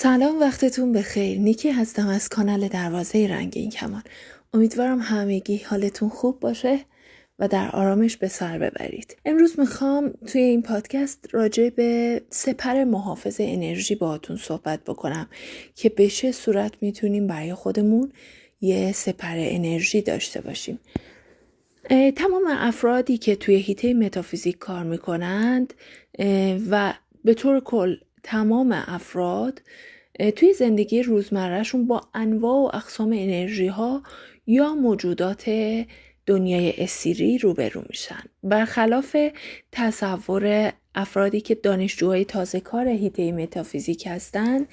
سلام، وقتتون بخیر. نیکی هستم از کانال دروازه رنگین کمان. امیدوارم همگی حالتون خوب باشه و در آرامش به سر ببرید. امروز میخوام توی این پادکست راجع به سپر محافظ انرژی باهاتون صحبت بکنم که به چه صورت میتونیم برای خودمون یه سپر انرژی داشته باشیم. تمام افرادی که توی حیطه متافیزیک کار میکنند و به طور کل تمام افراد توی زندگی روزمرهشون با انواع و اقسام انرژی ها یا موجودات دنیای اسیری روبرو میشن. برخلاف تصور افرادی که دانشجوهای تازه کار حیطه متافیزیک هستند،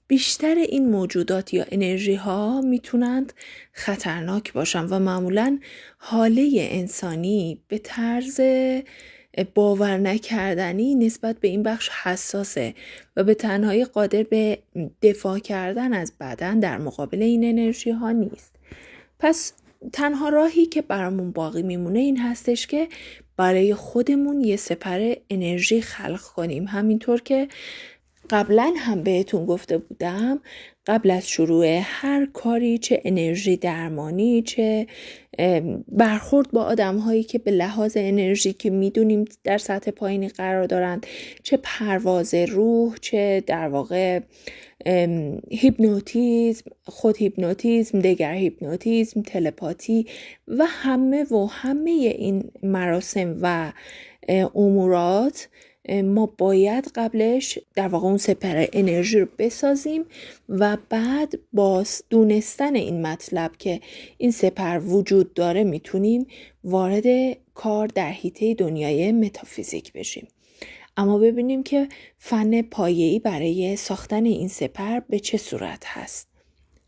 بیشتر این موجودات یا انرژی ها میتونند خطرناک باشن و معمولاً حاله انسانی به طرز باور نکردنی نسبت به این بخش حساسه و به تنهایی قادر به دفاع کردن از بدن در مقابل این انرژی ها نیست. پس تنها راهی که برامون باقی میمونه این هستش که برای خودمون یه سپر انرژی خلق کنیم. همینطور که قبلا هم بهتون گفته بودم، قبل از شروع هر کاری، چه انرژی درمانی، چه برخورد با آدم هایی که به لحاظ انرژی که میدونیم در سطح پایینی قرار دارند، چه پرواز روح، چه در واقع هیپنوتیزم، خود هیپنوتیزم، دگر هیپنوتیزم، تلپاتی و همه این مراسم و امورات، ما باید قبلش در واقع اون سپر انرژی رو بسازیم و بعد با دونستن این مطلب که این سپر وجود داره میتونیم وارد کار در حیطه دنیای متافیزیک بشیم. اما ببینیم که فن پایه‌ای برای ساختن این سپر به چه صورت هست.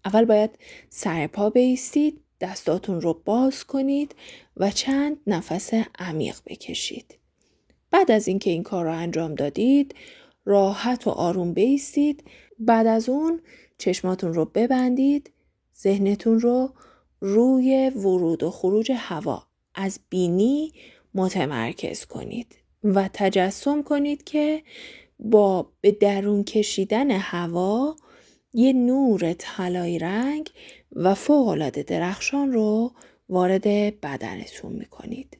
اول باید سر پا بایستید، دستاتون رو باز کنید و چند نفس عمیق بکشید. بعد از اینکه این کار رو انجام دادید، راحت و آروم بایستید. بعد از اون چشماتون رو ببندید، ذهنتون رو روی ورود و خروج هوا از بینی متمرکز کنید و تجسم کنید که با به درون کشیدن هوا یه نور طلایی رنگ و فوق‌العاده درخشان رو وارد بدنتون میکنید.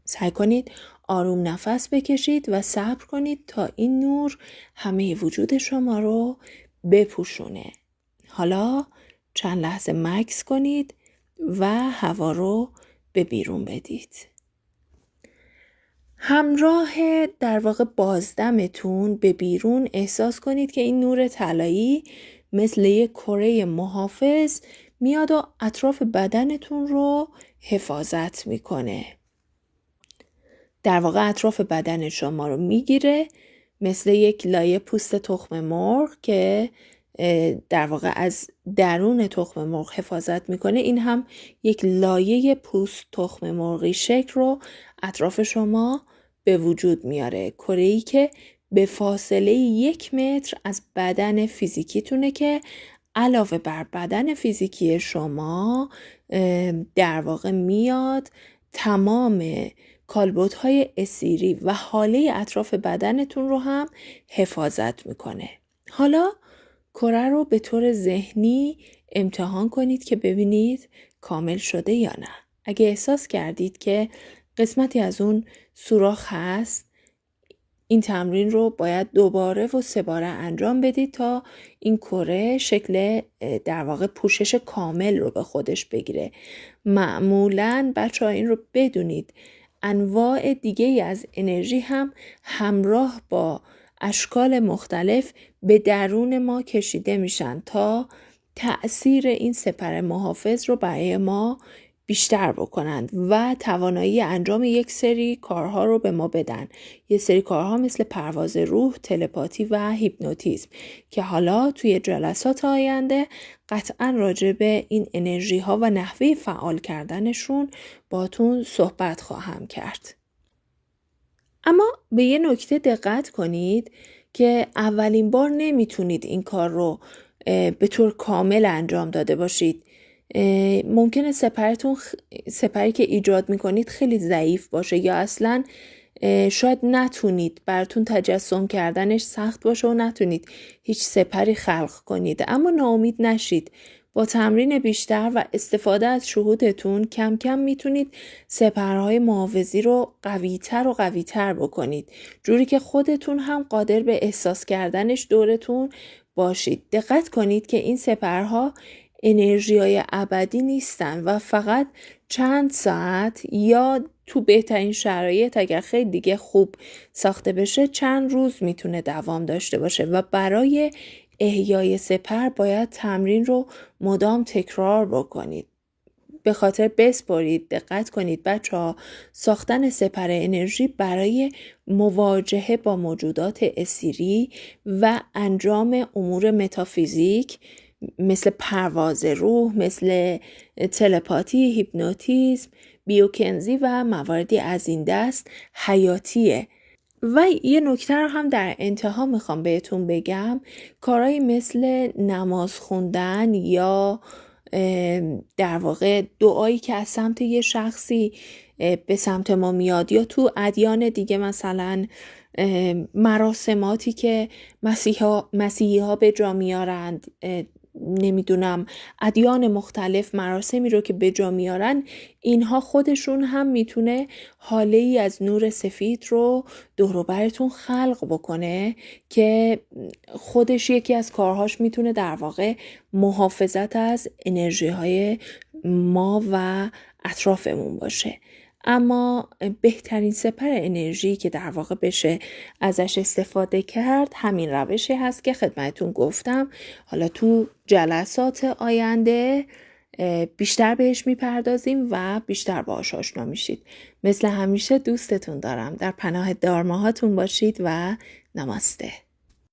سعی کنید آروم نفس بکشید و صبر کنید تا این نور همه وجود شما رو بپوشونه. حالا چند لحظه مکث کنید و هوا رو به بیرون بدید. همراه در واقع بازدمتون به بیرون احساس کنید که این نور طلایی مثل یک کره محافظ میاد و اطراف بدنتون رو حفاظت میکنه. در واقع اطراف بدن شما رو میگیره مثل یک لایه پوست تخم مرغ که در واقع از درون تخم مرغ حفاظت میکنه. این هم یک لایه پوست تخم مرغی شکل رو اطراف شما به وجود میاره. کره‌ای که به فاصله 1 متر از بدن فیزیکیتونه که علاوه بر بدن فیزیکی شما در واقع میاد تمام کالبدهای اسیری و حاله اطراف بدنتون رو هم حفاظت میکنه. حالا کره رو به طور ذهنی امتحان کنید که ببینید کامل شده یا نه. اگه احساس کردید که قسمتی از اون سوراخ هست، این تمرین رو باید 2 باره و 3 باره انجام بدید تا این کره شکل در واقع پوشش کامل رو به خودش بگیره. معمولاً بچه‌ها این رو بدونید، انواع دیگه از انرژی هم همراه با اشکال مختلف به درون ما کشیده میشن تا تأثیر این سپر محافظ رو برای ما بیشتر بکنند و توانایی انجام یک سری کارها رو به ما بدن. یه سری کارها مثل پرواز روح، تلپاتی و هیپنوتیزم که حالا توی جلسات آینده قطعاً راجع به این انرژی ها و نحوه فعال کردنشون باتون صحبت خواهم کرد. اما به یه نکته دقت کنید که اولین بار نمیتونید این کار رو به طور کامل انجام داده باشید. ممکنه سپری که ایجاد میکنید خیلی ضعیف باشه یا اصلاً شاید نتونید، براتون تجسم کردنش سخت باشه و نتونید هیچ سپری خلق کنید، اما ناامید نشید. با تمرین بیشتر و استفاده از شهودتون کم کم میتونید سپرهای محافظی رو قوی‌تر و قوی‌تر بکنید، جوری که خودتون هم قادر به احساس کردنش دورتون باشید. دقت کنید که این سپرها انرژی‌های ابدی نیستن و فقط چند ساعت یا تو بهترین شرایط اگر خیلی دیگه خوب ساخته بشه چند روز میتونه دوام داشته باشه و برای احیای سپر باید تمرین رو مدام تکرار بکنید. به خاطر بسپارید، دقت کنید بچه‌ها، ساختن سپر انرژی برای مواجهه با موجودات اثیری و انجام امور متافیزیک مثل پرواز روح، مثل تلپاتی، هیپنوتیزم، بیوکنزی و مواردی از این دست حیاتیه. و یه نکته رو هم در انتها میخوام بهتون بگم، کارهایی مثل نماز خوندن یا در واقع دعایی که از سمت یه شخصی به سمت ما میاد یا تو ادیان دیگه مثلا مراسماتی که مسیحی ها به جا میارند، نمیدونم ادیان مختلف مراسمی رو که به جا میارن، اینها خودشون هم میتونه حاله ای از نور سفید رو دور و برتون خلق بکنه که خودش یکی از کارهاش میتونه در واقع محافظت از انرژی های ما و اطرافمون باشه. اما بهترین سپر انرژی که در واقع بشه ازش استفاده کرد همین روشی هست که خدمتون گفتم. حالا تو جلسات آینده بیشتر بهش میپردازیم و بیشتر باهاش آشنا میشید. مثل همیشه دوستتون دارم. در پناه دارماهاتون باشید و نماسته.